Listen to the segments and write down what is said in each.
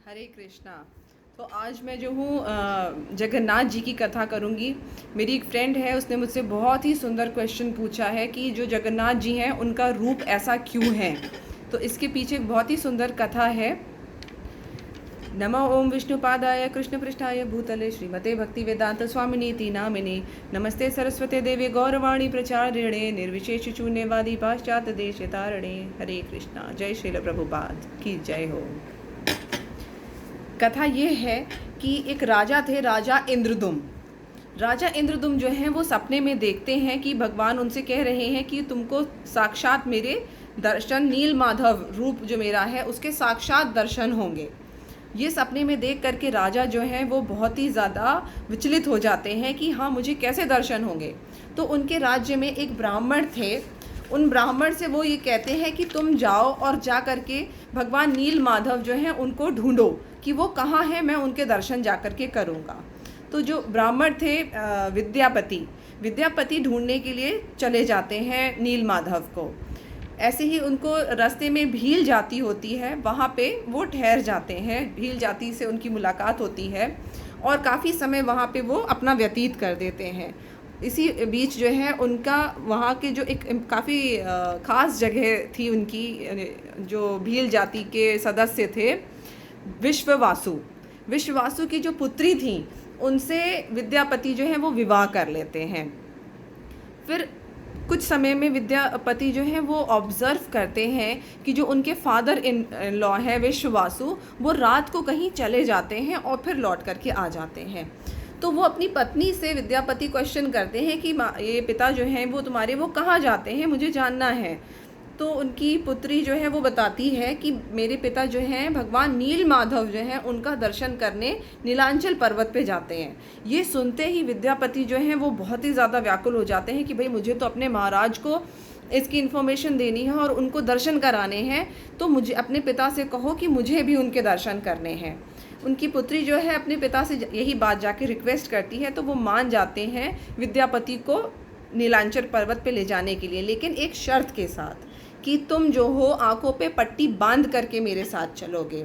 हरे कृष्णा। तो आज मैं जो हूँ जगन्नाथ जी की कथा करूँगी। मेरी एक फ्रेंड है, उसने मुझसे बहुत ही सुंदर क्वेश्चन पूछा है कि जो जगन्नाथ जी हैं उनका रूप ऐसा क्यों है। तो इसके पीछे एक बहुत ही सुंदर कथा है। नमो ओम विष्णुपादाय कृष्णपृष्ठाय भूतले श्रीमते भक्ति वेदांत स्वामिनीति नामिने नमस्ते सरस्वते देवे गौरवाणी प्रचारिणे निर्विशेष शून्यवादी पाश्चात्य देश तारणे। हरे कृष्णा। जय श्रील प्रभुपाद की जय हो। कथा ये है कि एक राजा थे, राजा इंद्रदुम। राजा इंद्रदुम जो हैं वो सपने में देखते हैं कि भगवान उनसे कह रहे हैं कि तुमको साक्षात मेरे दर्शन, नील माधव रूप जो मेरा है उसके साक्षात दर्शन होंगे। ये सपने में देख करके राजा जो हैं वो बहुत ही ज़्यादा विचलित हो जाते हैं कि हाँ, मुझे कैसे दर्शन होंगे। तो उनके राज्य में एक ब्राह्मण थे। उन ब्राह्मण से वो ये कहते हैं कि तुम जाओ और जा करके भगवान नील माधव जो हैं उनको ढूंढो कि वो कहाँ हैं, मैं उनके दर्शन जा करके करूँगा। तो जो ब्राह्मण थे विद्यापति ढूंढने के लिए चले जाते हैं नील माधव को। ऐसे ही उनको रास्ते में भील जाती होती है, वहाँ पे वो ठहर जाते हैं। भील जाती से उनकी मुलाकात होती है और काफ़ी समय वहाँ पे वो अपना व्यतीत कर देते हैं। इसी बीच जो है उनका वहाँ के जो एक काफ़ी ख़ास जगह थी उनकी, जो भील जाति के सदस्य थे विश्ववासु की जो पुत्री थी उनसे विद्यापति जो है वो विवाह कर लेते हैं। फिर कुछ समय में विद्यापति जो है वो ऑब्ज़र्व करते हैं कि जो उनके फादर इन लॉ है विश्ववासु, वो रात को कहीं चले जाते हैं और फिर लौट करके आ जाते हैं। तो वो अपनी पत्नी से विद्यापति क्वेश्चन करते हैं कि ये पिता जो हैं वो तुम्हारे वो कहाँ जाते हैं, मुझे जानना है। तो उनकी पुत्री जो है वो बताती है कि मेरे पिता जो हैं भगवान नील माधव जो हैं उनका दर्शन करने नीलांचल पर्वत पे जाते हैं। ये सुनते ही विद्यापति जो हैं वो बहुत ही ज़्यादा व्याकुल हो जाते हैं कि भाई मुझे तो अपने महाराज को इसकी इन्फॉर्मेशन देनी है और उनको दर्शन कराने हैं, तो मुझे अपने पिता से कहो कि मुझे भी उनके दर्शन करने हैं। उनकी पुत्री जो है अपने पिता से यही बात जाके रिक्वेस्ट करती है, तो वो मान जाते हैं विद्यापति को नीलांचल पर्वत पे ले जाने के लिए, लेकिन एक शर्त के साथ कि तुम जो हो आंखों पे पट्टी बांध करके मेरे साथ चलोगे।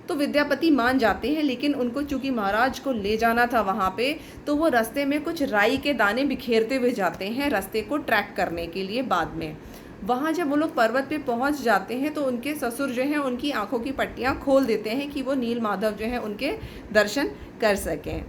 तो विद्यापति मान जाते हैं, लेकिन उनको चूंकि महाराज को ले जाना था वहाँ पे, तो वो रास्ते में कुछ राई के दाने बिखेरते हुए जाते हैं रास्ते को ट्रैक करने के लिए। बाद में वहाँ जब वो लोग पर्वत पे पहुँच जाते हैं तो उनके ससुर जो हैं उनकी आंखों की पट्टियाँ खोल देते हैं कि वो नील माधव जो हैं उनके दर्शन कर सकें।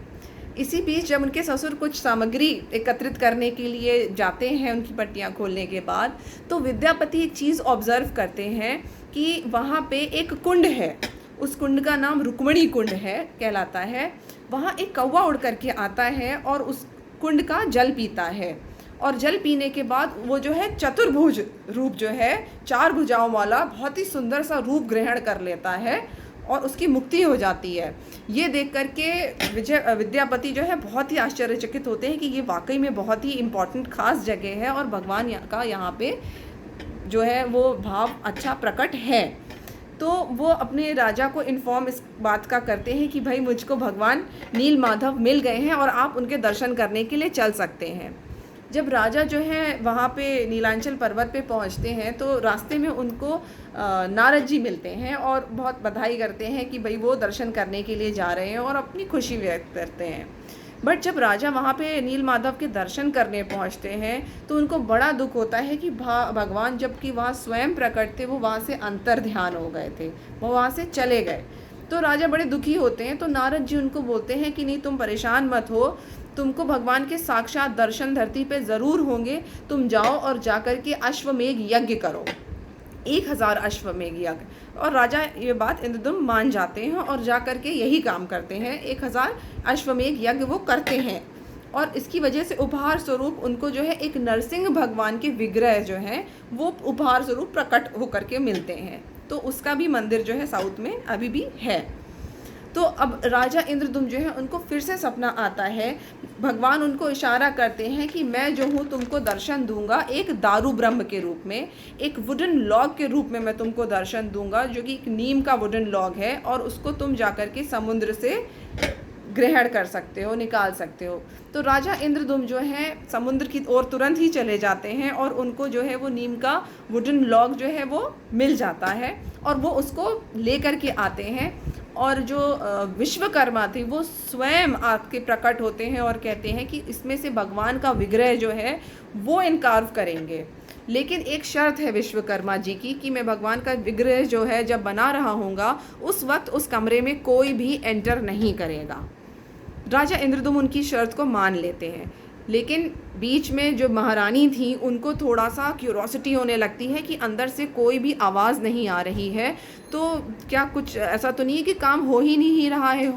इसी बीच जब उनके ससुर कुछ सामग्री एकत्रित करने के लिए जाते हैं उनकी पट्टियाँ खोलने के बाद, तो विद्यापति एक चीज़ ऑब्ज़र्व करते हैं कि वहाँ पे एक कुंड है। उस कुंड का नाम रुक्मणी कुंड है कहलाता है। वहाँ एक कौवा उड़ करके आता है और उस कुंड का जल पीता है, और जल पीने के बाद वो जो है चतुर्भुज रूप जो है, 4 भुजाओं वाला बहुत ही सुंदर सा रूप ग्रहण कर लेता है और उसकी मुक्ति हो जाती है। ये देख करके विद्यापति जो है बहुत ही आश्चर्यचकित होते हैं कि ये वाकई में बहुत ही इम्पॉर्टेंट ख़ास जगह है और भगवान का यहाँ पे जो है वो भाव अच्छा प्रकट है। तो वो अपने राजा को इन्फॉर्म इस बात का करते हैं कि भाई मुझको भगवान नील माधव मिल गए हैं और आप उनके दर्शन करने के लिए चल सकते हैं। जब राजा जो है वहाँ पे नीलांचल पर्वत पे पहुँचते हैं तो रास्ते में उनको नारद जी मिलते हैं और बहुत बधाई करते हैं कि भाई वो दर्शन करने के लिए जा रहे हैं और अपनी खुशी व्यक्त करते हैं। बट जब राजा वहाँ पे नील माधव के दर्शन करने पहुँचते हैं तो उनको बड़ा दुख होता है कि भगवान जबकि वहाँ स्वयं प्रकट थे वो वहाँ से अंतर ध्यान हो गए थे, वो वहाँ से चले गए। तो राजा बड़े दुखी होते हैं। तो नारद जी उनको बोलते हैं कि नहीं, तुम परेशान मत हो, तुमको भगवान के साक्षात दर्शन धरती पे ज़रूर होंगे। तुम जाओ और जाकर के अश्वमेघ यज्ञ करो, 1000 अश्वमेघ यज्ञ। और राजा ये बात इंद्रदुम मान जाते हैं और जा कर के यही काम करते हैं, 1000 अश्वमेघ यज्ञ वो करते हैं। और इसकी वजह से उपहार स्वरूप उनको जो है एक नरसिंह भगवान के विग्रह जो हैं वो उपहार स्वरूप प्रकट होकर के मिलते हैं। तो उसका भी मंदिर जो है साउथ में अभी भी है। तो अब राजा इंद्रदुम जो है उनको फिर से सपना आता है। भगवान उनको इशारा करते हैं कि मैं जो हूँ तुमको दर्शन दूंगा एक दारू ब्रह्म के रूप में, एक वुडन लॉग के रूप में मैं तुमको दर्शन दूंगा, जो कि एक नीम का वुडन लॉग है, और उसको तुम जाकर के समुद्र से ग्रहण कर सकते हो, निकाल सकते हो। तो राजा इंद्रदुम जो है समुद्र की ओर तुरंत ही चले जाते हैं और उनको जो है वो नीम का वुडन लॉग जो है वो मिल जाता है और वो उसको ले कर के आते हैं और जो विश्वकर्मा थे वो स्वयं आके प्रकट होते हैं और कहते हैं कि इसमें से भगवान का विग्रह जो है वो इनकार करेंगे, लेकिन एक शर्त है विश्वकर्मा जी की कि मैं भगवान का विग्रह जो है जब बना रहा हूँगा उस वक्त उस कमरे में कोई भी एंटर नहीं करेगा। राजा इंद्रदुम्न उनकी शर्त को मान लेते हैं, लेकिन बीच में जो महारानी थी उनको थोड़ा सा क्यूरोसिटी होने लगती है कि अंदर से कोई भी आवाज़ नहीं आ रही है, तो क्या कुछ ऐसा तो नहीं है कि काम हो ही नहीं रहा है,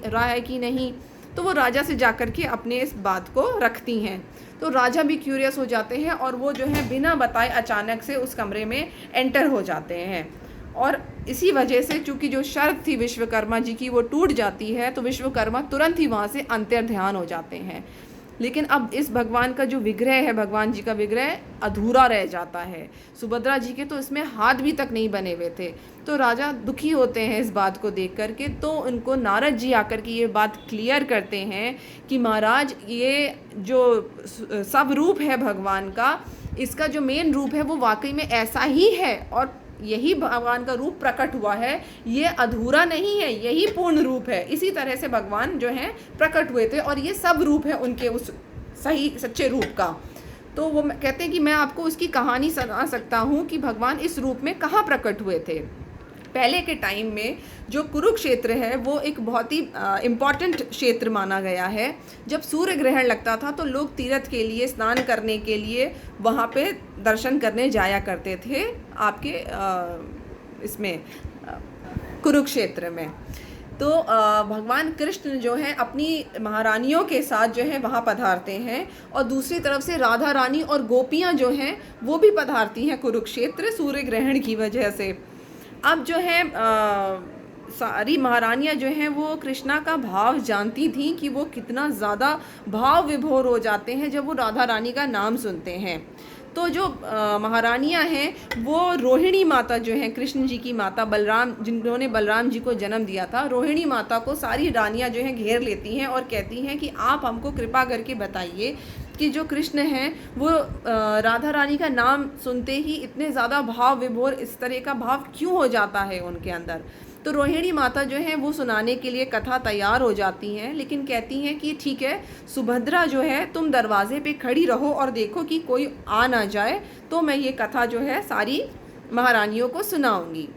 रहा है कि नहीं। तो वो राजा से जाकर के अपने इस बात को रखती हैं। तो राजा भी क्यूरियस हो जाते हैं और वो जो है बिना बताए अचानक से उस कमरे में एंटर हो जाते हैं। और इसी वजह से चूँकि जो शर्त थी विश्वकर्मा जी की वो टूट जाती है, तो विश्वकर्मा तुरंत ही वहाँ से अंतर्ध्यान हो जाते हैं। लेकिन अब इस भगवान का जो विग्रह है, भगवान जी का विग्रह अधूरा रह जाता है। सुभद्रा जी के तो इसमें हाथ भी तक नहीं बने हुए थे। तो राजा दुखी होते हैं इस बात को देख करके, तो उनको नारद जी आकर के ये बात क्लियर करते हैं कि महाराज ये जो सब रूप है भगवान का, इसका जो मेन रूप है वो वाकई में ऐसा ही है और यही भगवान का रूप प्रकट हुआ है, ये अधूरा नहीं है, यही पूर्ण रूप है। इसी तरह से भगवान जो हैं प्रकट हुए थे और ये सब रूप है उनके उस सही सच्चे रूप का। तो वो कहते हैं कि मैं आपको उसकी कहानी सुना सकता हूँ कि भगवान इस रूप में कहाँ प्रकट हुए थे। पहले के टाइम में जो कुरुक्षेत्र है वो एक बहुत ही इम्पॉर्टेंट क्षेत्र माना गया है। जब सूर्य ग्रहण लगता था तो लोग तीर्थ के लिए, स्नान करने के लिए वहाँ पे दर्शन करने जाया करते थे आपके इसमें कुरुक्षेत्र में। तो भगवान कृष्ण जो है अपनी महारानियों के साथ जो है वहाँ पधारते हैं और दूसरी तरफ से राधा रानी और गोपियाँ जो हैं वो भी पधारती हैं कुरुक्षेत्र सूर्य ग्रहण की वजह से। अब जो है सारी महारानियाँ जो हैं वो कृष्णा का भाव जानती थीं कि वो कितना ज़्यादा भाव विभोर हो जाते हैं जब वो राधा रानी का नाम सुनते हैं। तो जो महारानियाँ हैं वो रोहिणी माता जो हैं, कृष्ण जी की माता, बलराम जिन्होंने बलराम जी को जन्म दिया था, रोहिणी माता को सारी रानियाँ जो हैं घेर लेती हैं और कहती हैं कि आप हमको कृपा करके बताइए कि जो कृष्ण हैं वो राधा रानी का नाम सुनते ही इतने ज़्यादा भाव विभोर, इस तरह का भाव क्यों हो जाता है उनके अंदर। तो रोहिणी माता जो है वो सुनाने के लिए कथा तैयार हो जाती हैं, लेकिन कहती हैं कि ठीक है सुभद्रा जो है तुम दरवाजे पे खड़ी रहो और देखो कि कोई आ ना जाए, तो मैं ये कथा जो है सारी महारानियों को सुनाऊंगी।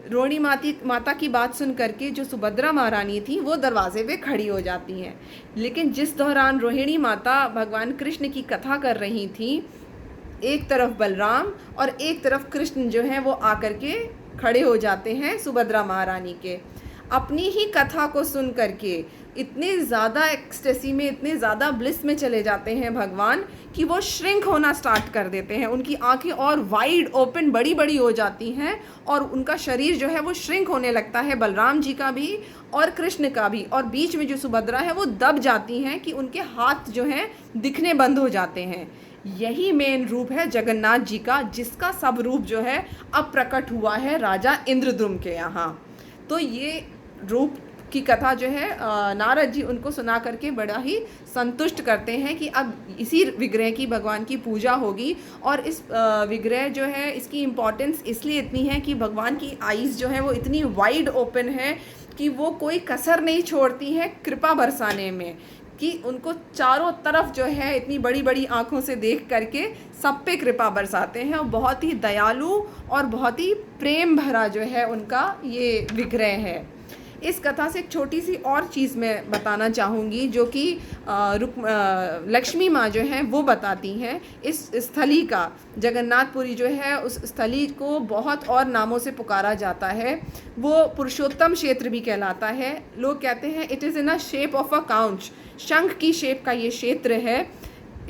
रोहिणी माता की बात सुन करके जो सुभद्रा महारानी थी वो दरवाजे पे खड़ी हो जाती हैं, लेकिन जिस दौरान रोहिणी माता भगवान कृष्ण की कथा कर रही थी, एक तरफ बलराम और एक तरफ कृष्ण जो हैं वो आकर के खड़े हो जाते हैं सुभद्रा महारानी के। अपनी ही कथा को सुन करके इतने ज़्यादा एक्सटेसी में, इतने ज़्यादा ब्लिस में चले जाते हैं भगवान कि वो श्रिंक होना स्टार्ट कर देते हैं। उनकी आंखें और वाइड ओपन बड़ी बड़ी हो जाती हैं और उनका शरीर जो है वो श्रिंक होने लगता है, बलराम जी का भी और कृष्ण का भी। और बीच में जो सुभद्रा है वो दब जाती हैं कि उनके हाथ जो हैं दिखने बंद हो जाते हैं। यही मेन रूप है जगन्नाथ जी का, जिसका सब रूप जो है अब प्रकट हुआ है राजा इंद्रद्युम्न के यहाँ। तो ये रूप की कथा जो है नारद जी उनको सुना करके बड़ा ही संतुष्ट करते हैं कि अब इसी विग्रह की भगवान की पूजा होगी। और इस विग्रह जो है इसकी इम्पोर्टेंस इसलिए इतनी है कि भगवान की आईज़ जो है वो इतनी वाइड ओपन है कि वो कोई कसर नहीं छोड़ती है कृपा बरसाने में, कि उनको चारों तरफ जो है इतनी बड़ी बड़ी आँखों से देख करके सब पे कृपा बरसाते हैं। और बहुत ही दयालु और बहुत ही प्रेम भरा जो है उनका ये विग्रह है। इस कथा से एक छोटी सी और चीज़ मैं बताना चाहूँगी जो कि लक्ष्मी माँ जो हैं वो बताती हैं। इस स्थली का, जगन्नाथपुरी जो है उस स्थली को बहुत और नामों से पुकारा जाता है। वो पुरुषोत्तम क्षेत्र भी कहलाता है। लोग कहते हैं it is in a shape of a conch, शंख की शेप का ये क्षेत्र है।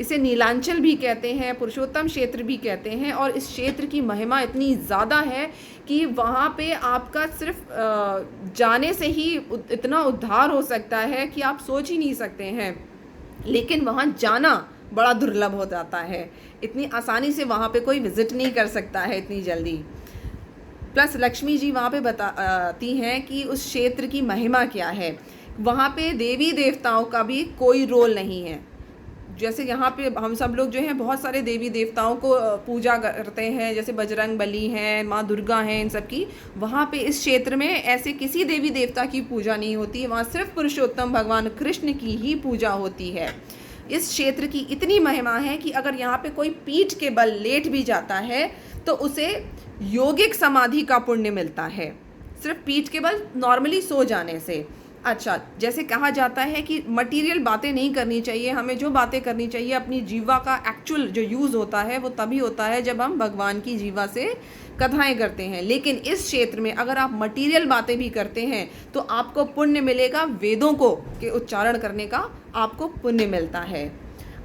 इसे नीलांचल भी कहते हैं, पुरुषोत्तम क्षेत्र भी कहते हैं। और इस क्षेत्र की महिमा इतनी ज़्यादा है कि वहाँ पे आपका सिर्फ जाने से ही इतना उद्धार हो सकता है कि आप सोच ही नहीं सकते हैं। लेकिन वहाँ जाना बड़ा दुर्लभ हो जाता है, इतनी आसानी से वहाँ पे कोई विज़िट नहीं कर सकता है इतनी जल्दी। प्लस लक्ष्मी जी वहाँ पे बताती हैं कि उस क्षेत्र की महिमा क्या है। वहाँ पे देवी देवताओं का भी कोई रोल नहीं है। जैसे यहाँ पे हम सब लोग जो हैं बहुत सारे देवी देवताओं को पूजा करते हैं, जैसे बजरंग बली हैं, माँ दुर्गा हैं, इन सब की। वहाँ पे इस क्षेत्र में ऐसे किसी देवी देवता की पूजा नहीं होती है, वहाँ सिर्फ पुरुषोत्तम भगवान कृष्ण की ही पूजा होती है। इस क्षेत्र की इतनी महिमा है कि अगर यहाँ पे कोई पीठ के बल लेट भी जाता है तो उसे योगिक समाधि का पुण्य मिलता है, सिर्फ पीठ के बल नॉर्मली सो जाने से। अच्छा, जैसे कहा जाता है कि मटेरियल बातें नहीं करनी चाहिए, हमें जो बातें करनी चाहिए अपनी जीवा का एक्चुअल जो यूज़ होता है वो तभी होता है जब हम भगवान की जीवा से कथाएं करते हैं। लेकिन इस क्षेत्र में अगर आप मटेरियल बातें भी करते हैं तो आपको पुण्य मिलेगा, वेदों को के उच्चारण करने का आपको पुण्य मिलता है।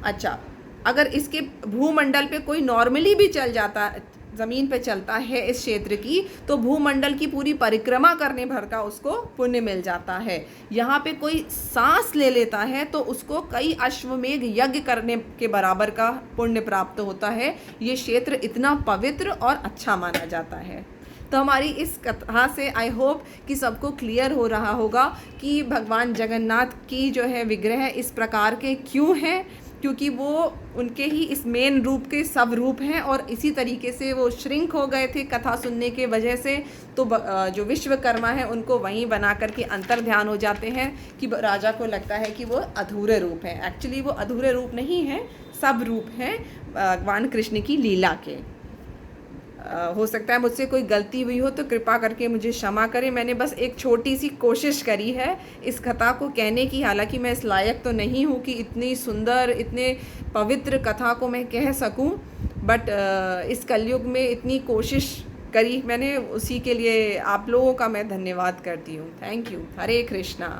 अच्छा, अगर इसके भूमंडल पे कोई नॉर्मली भी चल जाता, ज़मीन पे चलता है इस क्षेत्र की, तो भूमंडल की पूरी परिक्रमा करने भर का उसको पुण्य मिल जाता है। यहाँ पे कोई सांस ले लेता है तो उसको कई अश्वमेघ यज्ञ करने के बराबर का पुण्य प्राप्त होता है। ये क्षेत्र इतना पवित्र और अच्छा माना जाता है। तो हमारी इस कथा से आई होप कि सबको क्लियर हो रहा होगा कि भगवान जगन्नाथ की जो है विग्रह इस प्रकार के क्यों हैं, क्योंकि वो उनके ही इस मेन रूप के सब रूप हैं और इसी तरीके से वो श्रिंक हो गए थे कथा सुनने के वजह से। तो जो विश्वकर्मा है उनको वहीं बना करके अंतर ध्यान हो जाते हैं कि राजा को लगता है कि वो अधूरे रूप हैं। एक्चुअली वो अधूरे रूप नहीं हैं, सब रूप हैं भगवान कृष्ण की लीला के। हो सकता है मुझसे कोई गलती हुई हो तो कृपा करके मुझे क्षमा करें। मैंने बस एक छोटी सी कोशिश करी है इस कथा को कहने की, हालांकि मैं इस लायक तो नहीं हूँ कि इतनी सुंदर इतने पवित्र कथा को मैं कह सकूँ, बट इस कलयुग में इतनी कोशिश करी मैंने, उसी के लिए आप लोगों का मैं धन्यवाद करती हूँ। Thank you. हरे कृष्णा।